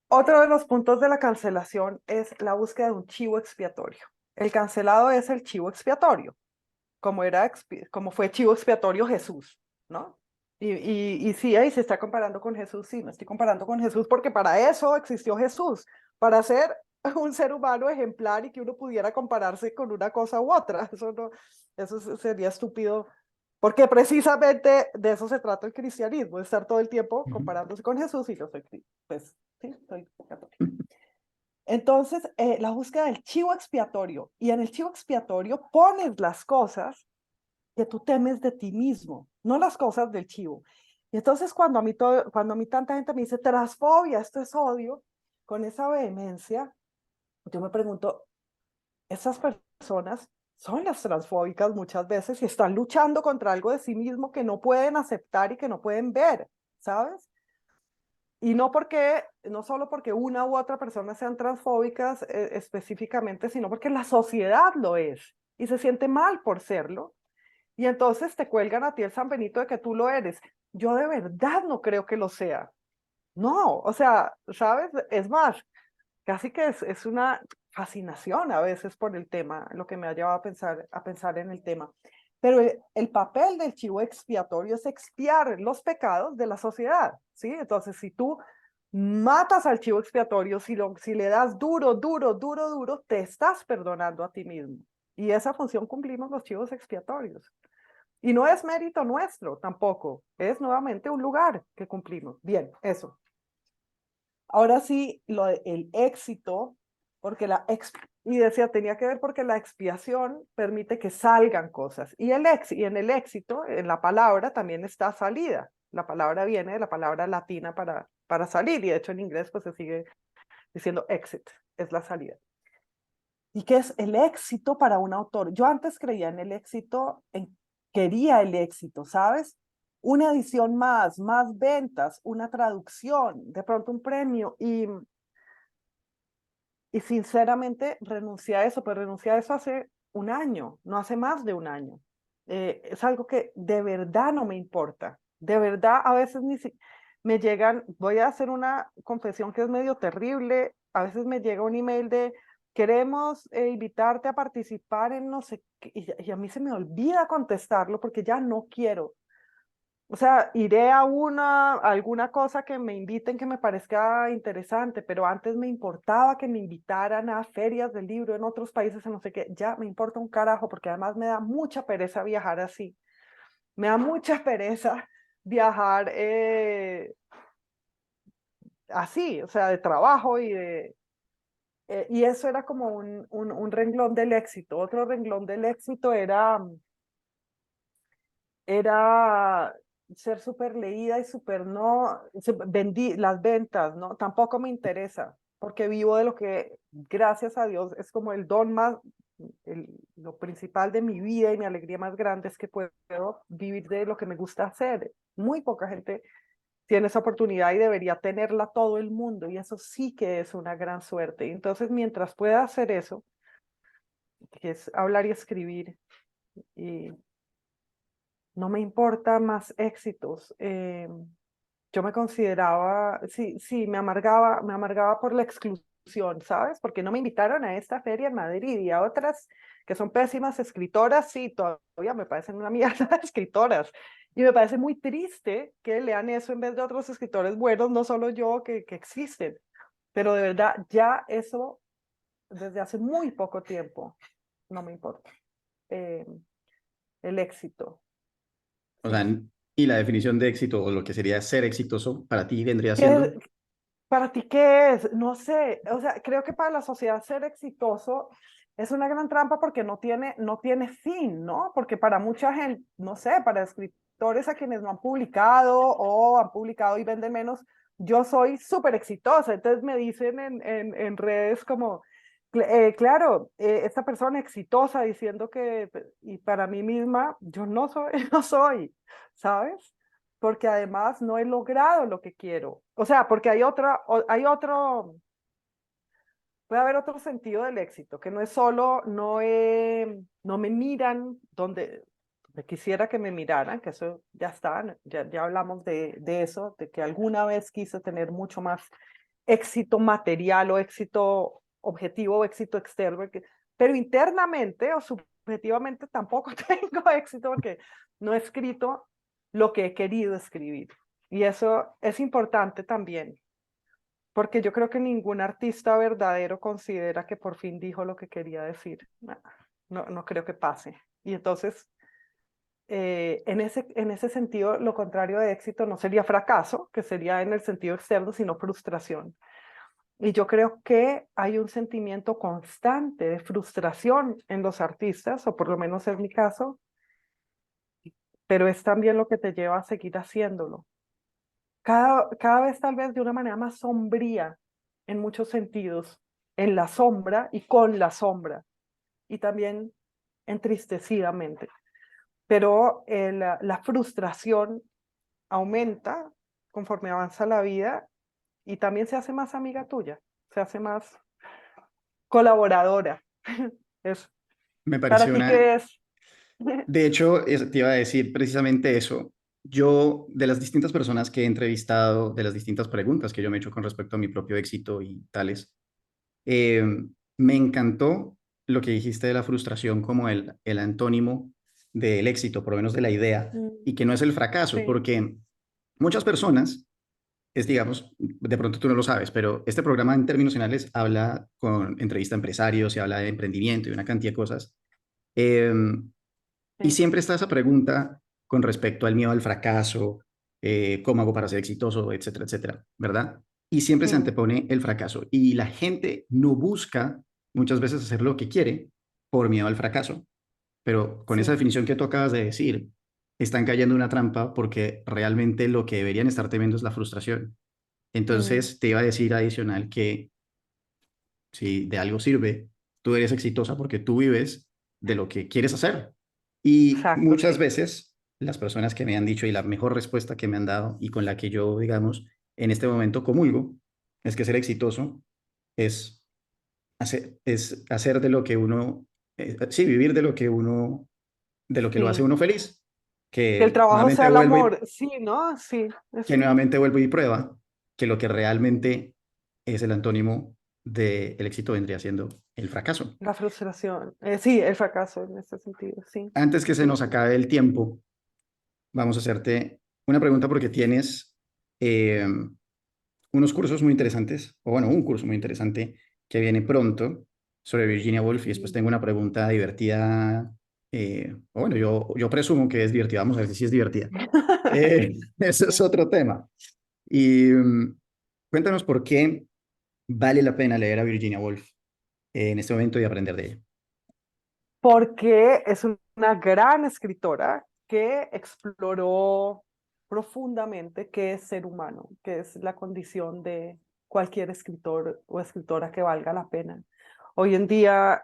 Otro de los puntos de la cancelación es la búsqueda de un chivo expiatorio. El cancelado es el chivo expiatorio, como fue chivo expiatorio Jesús, ¿no? Y sí, ahí se está comparando con Jesús, sí, me estoy comparando con Jesús porque para eso existió Jesús, para ser un ser humano ejemplar y que uno pudiera compararse con una cosa u otra. Eso no, eso sería estúpido, porque precisamente de eso se trata el cristianismo, de estar todo el tiempo Ujú. comparándose con Jesús y yo soy, pues, sí, soy católica. Entonces, la búsqueda del chivo expiatorio, y en el chivo expiatorio pones las cosas que tú temes de ti mismo, no las cosas del chivo. Y entonces cuando a mí tanta gente me dice transfobia, esto es odio, con esa vehemencia, yo me pregunto, esas personas son las transfóbicas muchas veces y están luchando contra algo de sí mismo que no pueden aceptar y que no pueden ver, ¿sabes? Y no solo porque una u otra persona sean transfóbicas específicamente, sino porque la sociedad lo es y se siente mal por serlo. Y entonces te cuelgan a ti el San Benito de que tú lo eres. Yo de verdad no creo que lo sea. No, o sea, ¿sabes? Es más, casi que es una fascinación a veces por el tema, lo que me ha llevado a pensar en el tema. Pero el papel del chivo expiatorio es expiar los pecados de la sociedad, ¿sí? Entonces, si tú matas al chivo expiatorio, si le das duro, duro, duro, duro, te estás perdonando a ti mismo. Y esa función cumplimos los chivos expiatorios. Y no es mérito nuestro tampoco, es nuevamente un lugar que cumplimos. Bien, eso. Ahora sí, el éxito, porque y decía, tenía que ver porque la expiación permite que salgan cosas. Y en el éxito, en la palabra también está salida. La palabra viene de la palabra latina para salir, y de hecho en inglés pues se sigue diciendo exit, es la salida. ¿Y qué es el éxito para un autor? Yo antes creía en el éxito, quería el éxito, ¿sabes? Una edición más ventas, una traducción, de pronto un premio. Y sinceramente renuncié a eso, pero renuncié a eso hace un año, no hace más de un año. Es algo que de verdad no me importa. De verdad, a veces me llegan, voy a hacer una confesión que es medio terrible, a veces me llega un email de queremos invitarte a participar en no sé qué, y a mí se me olvida contestarlo porque ya no quiero. O sea, iré a alguna cosa que me inviten que me parezca interesante, pero antes me importaba que me invitaran a ferias del libro en otros países, en no sé qué. Ya me importa un carajo, porque además me da mucha pereza viajar así. Me da mucha pereza viajar así, o sea, de trabajo y eso era como un renglón del éxito. Otro renglón del éxito era ser súper leída y súper no, vendí las ventas, ¿no? Tampoco me interesa, porque vivo de lo que, gracias a Dios, es como el don más, lo principal de mi vida y mi alegría más grande es que puedo vivir de lo que me gusta hacer. Muy poca gente tiene esa oportunidad y debería tenerla todo el mundo, y eso sí que es una gran suerte. Entonces, mientras pueda hacer eso, que es hablar y escribir, y no me importa más éxitos. Yo me consideraba, sí, sí, me amargaba por la exclusión, ¿sabes? Porque no me invitaron a esta feria en Madrid y a otras que son pésimas escritoras, sí, todavía me parecen una mierda de escritoras. Y me parece muy triste que lean eso en vez de otros escritores buenos, no solo yo, que existen. Pero de verdad, ya eso desde hace muy poco tiempo no me importa. Eh, el éxito, O sí. sea, y la definición de éxito o lo que sería ser exitoso para ti vendría siendo, ¿Qué, ¿Para ti qué es? No sé, o sea, creo que para la sociedad ser exitoso es una gran trampa porque no tiene fin, ¿no? Porque para mucha gente, no sé, para escritores a quienes no han publicado o han publicado y venden menos, yo soy súper exitosa. Entonces me dicen en redes como, claro, esta persona exitosa diciendo que, y para mí misma, yo no soy, no soy, ¿sabes? Porque además no he logrado lo que quiero. O sea, porque puede haber otro sentido del éxito, que no es solo, no me miran quisiera que me miraran, que eso ya está, ya hablamos de eso, de que alguna vez quise tener mucho más éxito material o éxito objetivo o éxito externo, pero internamente o subjetivamente tampoco tengo éxito porque no he escrito lo que he querido escribir. Y eso es importante también, porque yo creo que ningún artista verdadero considera que por fin dijo lo que quería decir. No, no creo que pase. Y entonces, en ese sentido, lo contrario de éxito no sería fracaso, que sería en el sentido externo, sino frustración. Y yo creo que hay un sentimiento constante de frustración en los artistas, o por lo menos es mi caso, pero es también lo que te lleva a seguir haciéndolo. Cada vez tal vez de una manera más sombría en muchos sentidos, en la sombra y con la sombra, y también entristecidamente. Pero la frustración aumenta conforme avanza la vida y también se hace más amiga tuya, se hace más colaboradora. Es, Me ¿para pareció ti una... qué es? De hecho, te iba a decir precisamente eso. Yo, de las distintas personas que he entrevistado, de las distintas preguntas que yo me he hecho con respecto a mi propio éxito y tales, eh, me encantó lo que dijiste de la frustración como el antónimo del éxito, por lo menos de la idea, y Mm, que no es el fracaso, sí. porque muchas personas, es digamos, de pronto tú no lo sabes, pero este programa en términos generales habla con entrevista a empresarios y habla de emprendimiento y una cantidad de cosas. Eh, y Sí. siempre está esa pregunta con respecto al miedo al fracaso, cómo hago para ser exitoso, etcétera, etcétera, ¿verdad? Y siempre se Mm, antepone el fracaso. Y la gente no busca muchas veces hacer lo que quiere por miedo al fracaso. Pero con esa sí. definición que tú acabas de decir, están cayendo en una trampa porque realmente lo que deberían estar temiendo es la frustración. Mm, Entonces, te iba a decir adicional que si de algo sirve, tú eres exitosa porque tú vives de lo que quieres hacer. Y exacto, muchas sí. veces las personas que me han dicho y la mejor respuesta que me han dado y con la que yo, digamos, en este momento comulgo, es que ser exitoso es hacer de lo que uno, sí, vivir de lo que uno, de lo que lo hace Sí. uno feliz, Que el que trabajo nuevamente sea el vuelvo y, amor. Sí, ¿no? Sí. que nuevamente vuelvo y prueba que lo que realmente es el antónimo del éxito vendría siendo el fracaso. La frustración. Sí, el fracaso en ese sentido, sí. Antes que se Sí, nos sí. acabe el tiempo, vamos a hacerte una pregunta porque tienes eh, unos cursos muy interesantes, o bueno, un curso muy interesante que viene pronto sobre Virginia Woolf y después Mm. tengo una pregunta divertida, o bueno, yo presumo que es divertida, vamos a ver si es divertida. Eso es Sí. otro tema. Y cuéntanos por qué vale la pena leer a Virginia Woolf en este momento y aprender de ella. Porque es una gran escritora que exploró profundamente qué es ser humano, qué es la condición de cualquier escritor o escritora que valga la pena. Hoy en día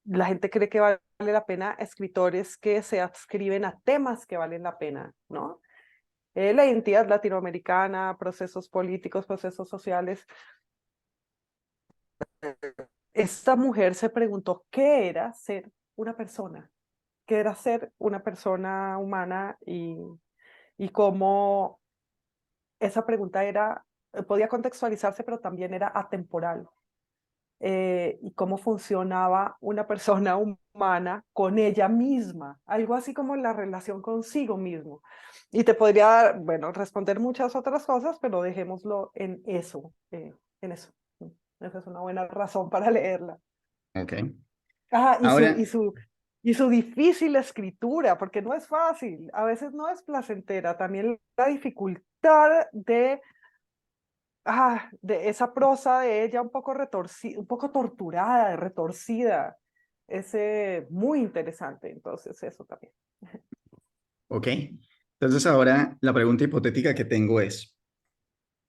la gente cree que vale la pena escritores que se adscriben a temas que valen la pena, ¿no? La identidad latinoamericana, procesos políticos, procesos sociales. Esta mujer se preguntó qué era ser una persona, qué era ser una persona humana y cómo esa pregunta era, podía contextualizarse, pero también era atemporal. Y cómo funcionaba una persona humana con ella misma, algo así como la relación consigo mismo. Y te podría, bueno, responder muchas otras cosas, pero dejémoslo en eso, en eso. Esa es una buena razón para leerla. Ok. Ah, Ahora, y su difícil escritura, porque no es fácil, a veces no es placentera, también la dificultad de esa prosa de ella un poco retorcida, un poco torturada, retorcida, es muy interesante, entonces eso también. ok. Entonces ahora la pregunta hipotética que tengo es,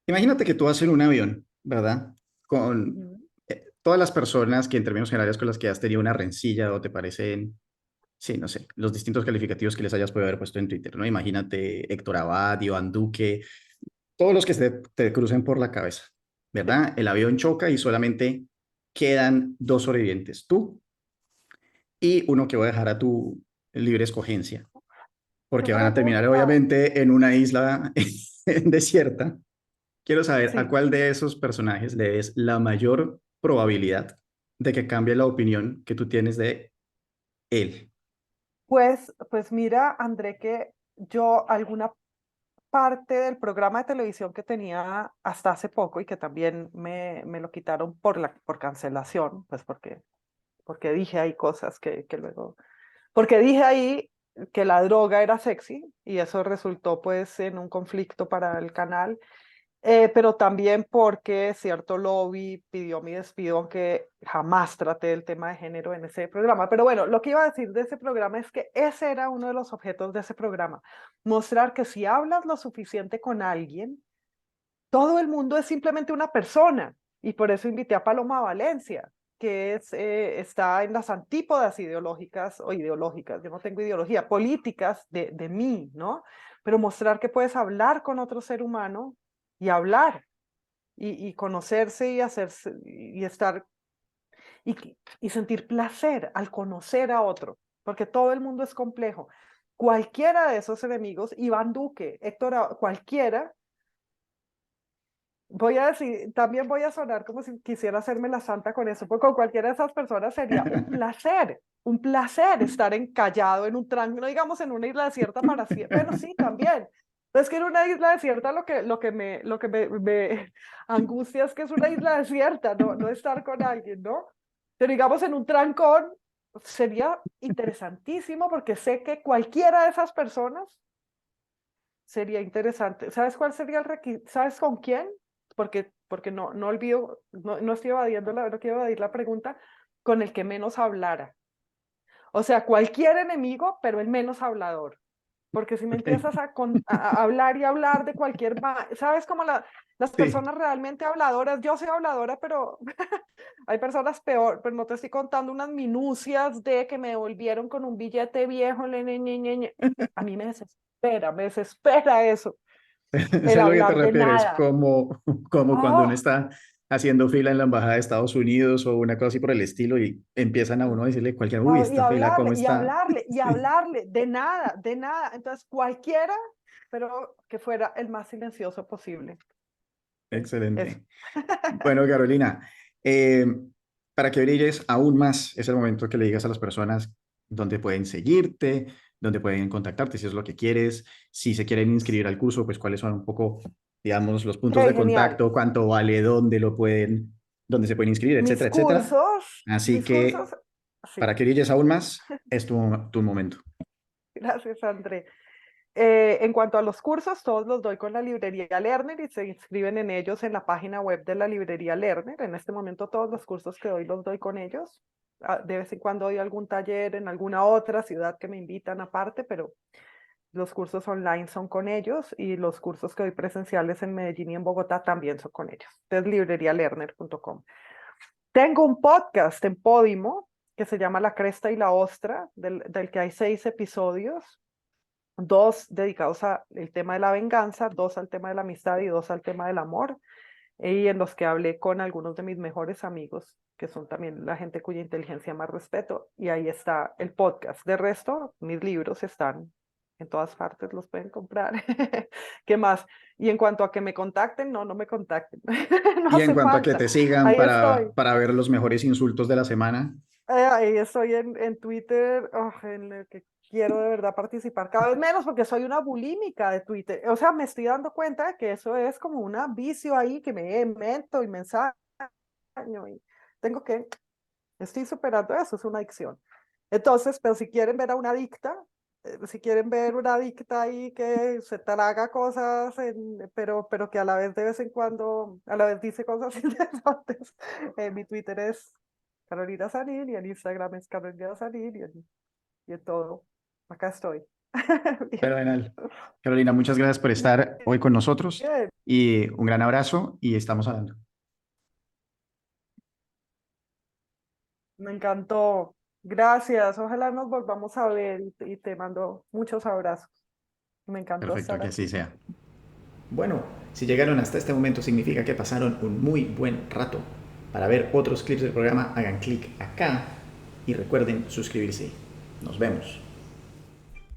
imagínate que tú vas en un avión, ¿verdad? Con Ujú. todas las personas que en términos generales con las que has tenido una rencilla o te parecen, sí, no sé, los distintos calificativos que les hayas podido haber puesto en Twitter, ¿no? Imagínate Héctor Abad, Iván Duque, todos los que se te crucen por la cabeza, Sí. ¿verdad? El avión choca y solamente quedan dos sobrevivientes, tú y uno que va a dejar a tu libre escogencia, ¿Qué porque van a terminar pregunta? obviamente en una isla desierta. Quiero saber a Sí, cuál de esos personajes le des la mayor probabilidad de que cambie la opinión que tú tienes de él. pues mira, André, que yo alguna parte del programa de televisión que tenía hasta hace poco y que también me lo quitaron por cancelación, pues porque dije ahí cosas que luego, porque dije ahí que la droga era sexy y eso resultó pues en un conflicto para el canal. Pero también porque cierto lobby pidió mi despido, aunque jamás traté el tema de género en ese programa. Pero bueno, lo que iba a decir de ese programa es que ese era uno de los objetos de ese programa, mostrar que si hablas lo suficiente con alguien, todo el mundo es simplemente una persona. Y por eso invité a Paloma Valencia, que está en las antípodas ideológicas o ideológicas, yo no tengo ideología, políticas de mí, ¿no? Pero mostrar que puedes hablar con otro ser humano y hablar y conocerse y hacerse y estar y sentir placer al conocer a otro, porque todo el mundo es complejo. Cualquiera de esos enemigos, Iván Duque, Héctor, cualquiera, voy a decir, también voy a sonar como si quisiera hacerme la santa con eso, porque con cualquiera de esas personas sería un placer estar encallado en un tranque, no digamos en una isla desierta para siempre, bueno, sí, también. Es que en una isla desierta lo que me angustia es que es una isla desierta, no estar con alguien, ¿no? Pero digamos en un trancón sería interesantísimo porque sé que cualquiera de esas personas sería interesante. ¿Sabes cuál sería el requisito? ¿Sabes con quién? Porque no olvido, no estoy evadiendo no quiero evadir la pregunta, con el que menos hablara. O sea, cualquier enemigo, pero el menos hablador. Porque si me Ok. empiezas a hablar y hablar de cualquier... ¿Sabes cómo las Sí, personas realmente habladoras? Yo soy habladora, pero hay personas peor, pero no te estoy contando unas minucias de que me devolvieron con un billete viejo. A mí me desespera eso, es el a lo que te hablar de refieres, nada. como cuando uno Oh, está haciendo fila en la embajada de Estados Unidos o una cosa así por el estilo y empiezan a uno a decirle cualquier, uy, y esta fila, ¿cómo hablarle, y está? hablarle, y Sí, hablarle, de nada, de nada. Entonces, cualquiera, pero que fuera el más silencioso posible. Eso. excelente. Bueno, Carolina, eh, para que brilles aún más, es el momento que le digas a las personas dónde pueden seguirte, dónde pueden contactarte, si es lo que quieres, si se quieren inscribir al curso, pues cuáles son un poco, digamos, los puntos de Genial. contacto, cuánto vale, dónde se pueden inscribir, Mis etcétera, etcétera. cursos, Así mis que cursos, para sí, que brilles aún más, es tu momento. gracias, André. En cuanto a los cursos, todos los doy con la librería Lerner y se inscriben en ellos en la página web de la librería Lerner. En este momento todos los cursos que doy los doy con ellos. De vez en cuando doy algún taller en alguna otra ciudad que me invitan aparte, pero los cursos online son con ellos y los cursos que doy presenciales en Medellín y en Bogotá también son con ellos. Entonces, librerialerner.com. Tengo un podcast en Podimo que se llama La Cresta y la Ostra, del que hay 6 episodios, dos dedicados al tema de la venganza, dos al tema de la amistad y dos al tema del amor, y en los que hablé con algunos de mis mejores amigos, que son también la gente cuya inteligencia más respeto, y ahí está el podcast. De resto, mis libros están en todas partes, los pueden comprar. ¿Qué más? Y en cuanto a que me contacten, no me contacten, no Y en hace cuanto a que falta. te sigan Ahí estoy. para ver los mejores insultos de la semana, Ahí estoy en Twitter, en el que quiero de verdad participar cada vez menos porque soy una bulímica de Twitter. O sea, me estoy dando cuenta de que eso es como un vicio ahí que me invento y me ensaño y tengo que, estoy superando eso, es una adicción. Entonces, pero si quieren ver a una adicta, si quieren ver una adicta ahí que se traga cosas, pero que a la vez de vez en cuando, a la vez dice cosas interesantes, mi Twitter es Carolina Sanín y en Instagram es Carolina Sanín y en todo. Acá estoy. Bien. fenomenal. Carolina, muchas gracias por estar hoy con nosotros Bien, y un gran abrazo y estamos hablando. me encantó. Gracias. Ojalá nos volvamos a ver y te mando muchos abrazos. Me encantó Perfecto, estar que así aquí. sea. Bueno, si llegaron hasta este momento significa que pasaron un muy buen rato. Para ver otros clips del programa, hagan clic acá y recuerden suscribirse. Nos vemos.